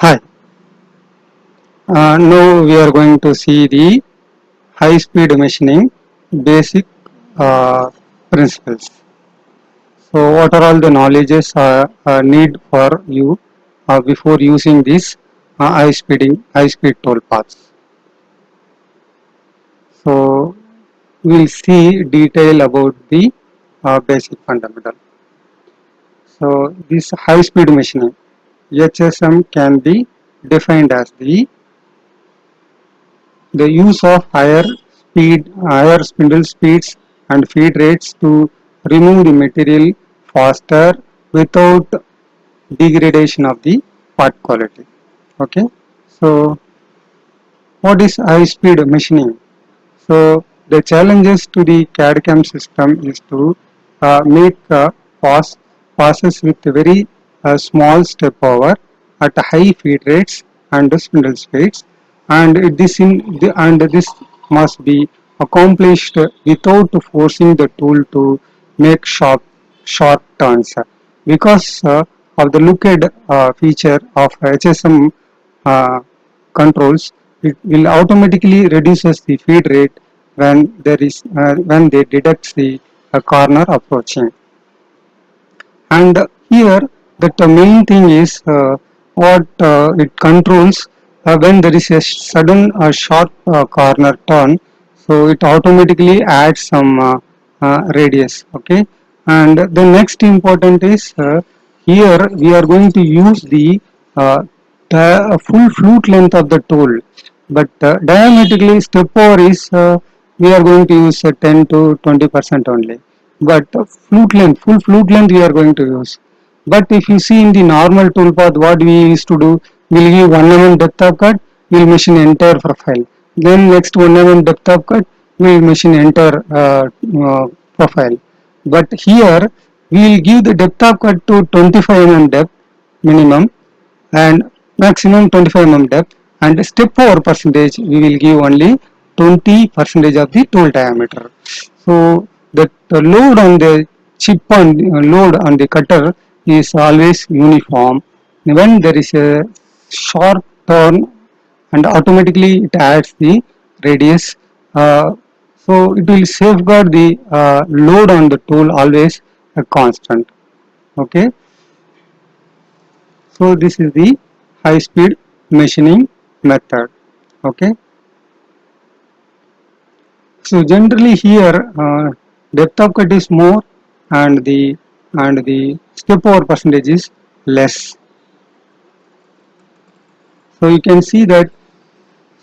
Hi, now we are going to see the high speed machining basic uh, principles. So, what are all the knowledges need for you before using this high speed tool paths? So, we'll see detail about the basic fundamental. So, this high speed machining HSM can be defined as the use of higher spindle speeds and feed rates to remove the material faster without degradation of the part quality. Okay, so what is high speed machining? So the challenges to the CAD/CAM system is to make pass passes with very small step over at high feed rates and spindle speeds, and this must be accomplished without forcing the tool to make sharp turns because of the looked feature of HSM uh, controls. It will automatically reduces the feed rate when they detect the corner approaching. And here that the main thing is what it controls when there is a sudden sharp corner turn, so it automatically adds some radius. Okay, and the next important is here we are going to use the full flute length of the tool, but diametrically step over is we are going to use 10 to 20% only, but full flute length we are going to use. But if you see in the normal toolpath, what we used to do, we'll give 1 mm depth of cut, we'll machine entire profile. Then next 1 mm depth of cut, we'll machine entire profile. But here, we'll give the depth of cut to 25 mm depth minimum and maximum 25 mm depth, and step over percentage we will give only 20 percentage of the tool diameter. So the load on the load on the cutter is always uniform. When there is a sharp turn, and automatically it adds the radius, uh, so it will safeguard the load on the tool always a constant. Okay, so this is the high speed machining method. Okay, so generally here depth of cut is more, and the step over percentage is less. So you can see that,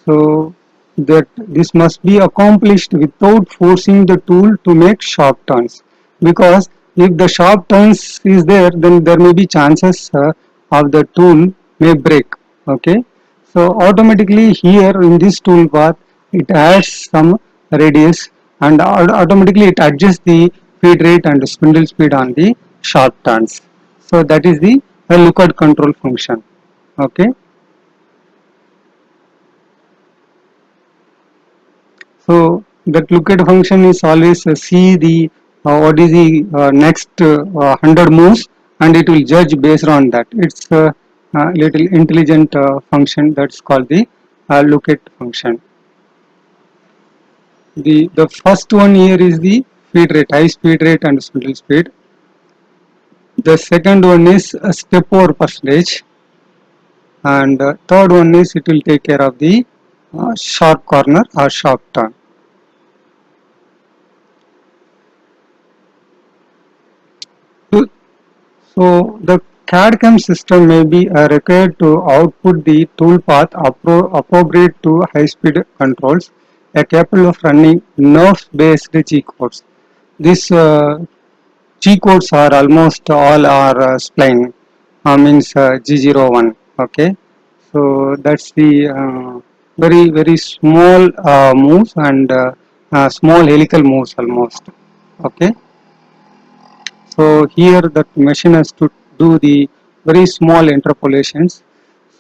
so that this must be accomplished without forcing the tool to make sharp turns, because if the sharp turns is there, then there may be chances of the tool may break. Okay, so automatically here in this tool path it adds some radius, and automatically it adjusts the feed rate and spindle speed on the sharp turns. So that is the lookout control function. Okay, so that lookup function is always see the what is the next 100 moves, and it will judge based on that. It's a little intelligent function that's called the lookup function. The first one here is the feed rate, high speed rate and spindle speed. The second one is a step over percentage, and third one is it will take care of the sharp corner or sharp turn. So the CAD/CAM system may be required to output the toolpath appropriate to high-speed controls, capable of running nerve-based G codes. These G codes are almost all are spline, means G01. Okay, so that's the very small moves, and small helical moves almost. Okay, so here that machine has to do the very small interpolations.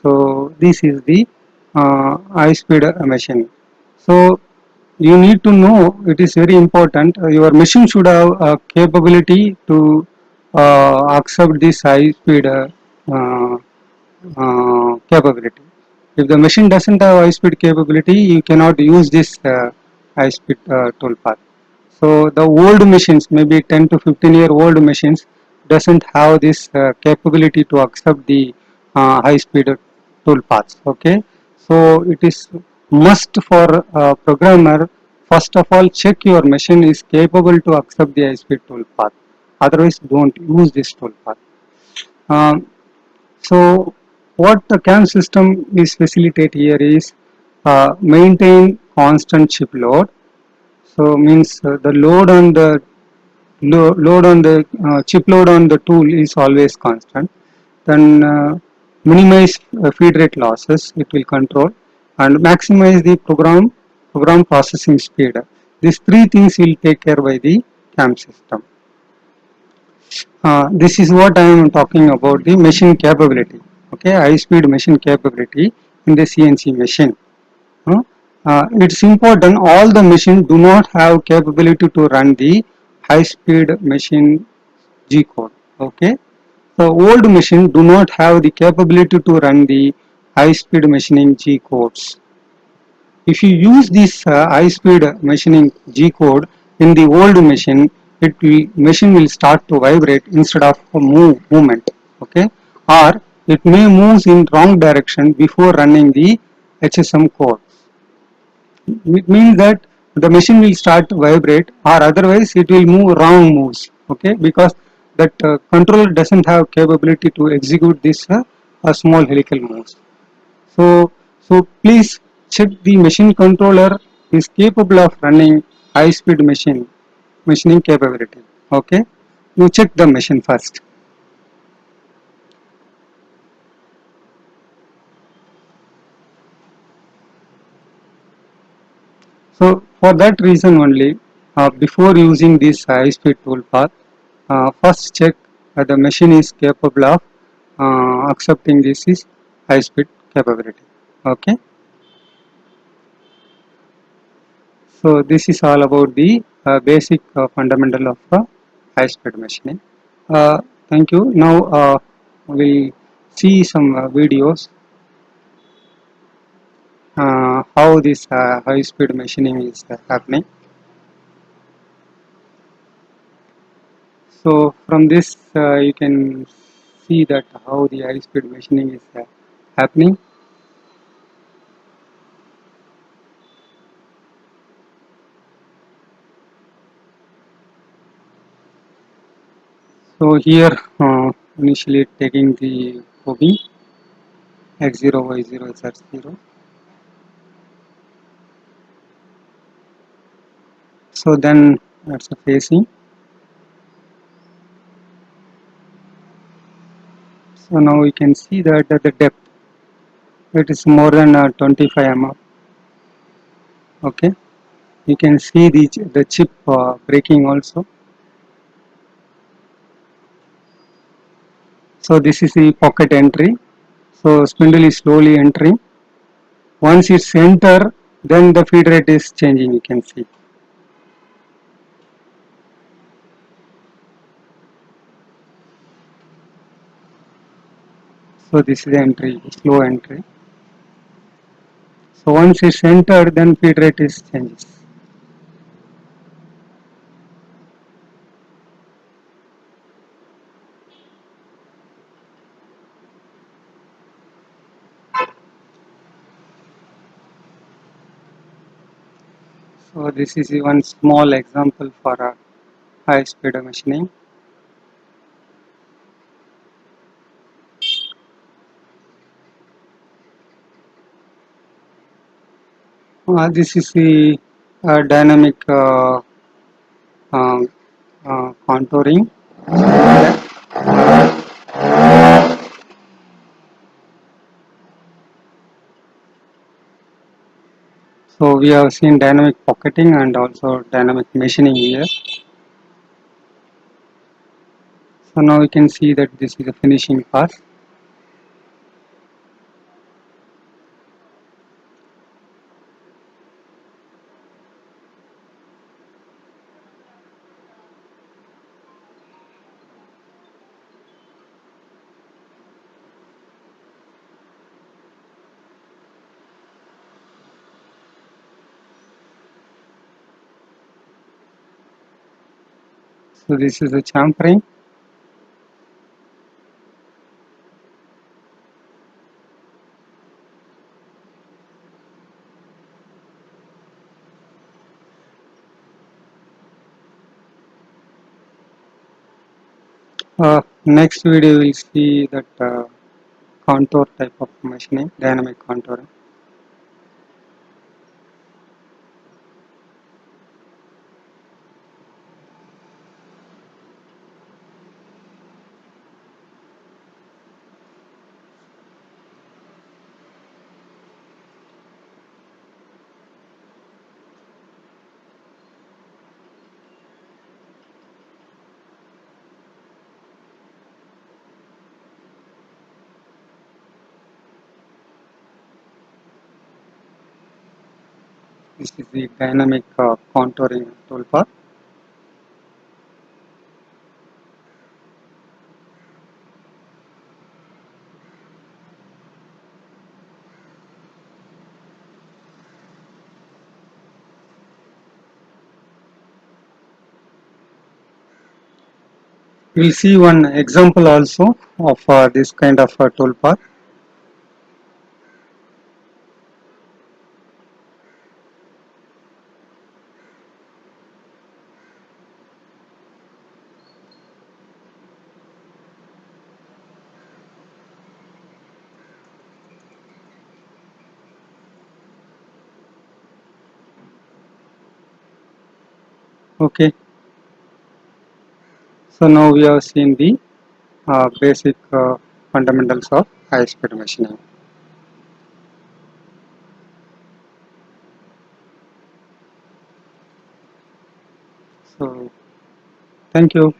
So this is the high speed machine. So you need to know, it is very important. Your machine should have a capability to accept this high speed capability. If the machine doesn't have high speed capability, you cannot use this high speed toolpath. So the old machines, maybe 10 to 15-year old machines, doesn't have this capability to accept the high speed toolpaths. Okay, so it is must for a programmer, first of all check your machine is capable to accept the high speed toolpath. Otherwise, don't use this toolpath. Um, so what the CAM system is facilitate here is maintain constant chip load. So means the load on the load on the chip load on the tool is always constant. Then minimize feed rate losses. It will control and maximize the program processing speed. These three things will take care by the CAM system. This is what I am talking about the machine capability. Okay, high speed machine capability in the CNC machine. Uh, it's important all the machines do not have capability to run the high speed machine G code. Okay, the old machine do not have the capability to run the high speed machining G codes. If you use this high speed machining G code in the old machine, machine will start to vibrate instead of movement. Okay, or it may move in wrong direction before running the HSM code. It means that the machine will start to vibrate or otherwise it will move wrong moves. Okay, because that controller doesn't have capability to execute this small helical moves. So please check the machine controller is capable of running high speed machining capability. Okay, you check the machine first. So for that reason only, before using this high speed toolpath, first check the machine is capable of accepting this is high speed capability. Okay, so this is all about the basic fundamental of high speed machining. Uh, Thank you. Now we'll see some videos how this high speed machining is happening. So from this you can see that how the high speed machining is happening. So here initially taking the probing x0 y0 z0. So then that's a facing. So now we can see that at the depth it is more than 25 mm. Okay, you can see the chip breaking also. So this is the pocket entry. So spindle is slowly entering. Once it's enter, then the feed rate is changing. You can see. So this is the entry, slow entry. So once it's entered, then feed rate is changes. So this is one small example for a high speed machining. This is the dynamic uh, contouring. So we have seen dynamic pocketing and also dynamic machining here. So now we can see that this is the finishing pass. So this is the chamfering. Next video we'll see that contour type of machining, dynamic contouring. This is the dynamic contouring toolbar. We'll see one example also of this kind of toolbar. Okay, so now we have seen the basic fundamentals of high-speed machining. So, thank you.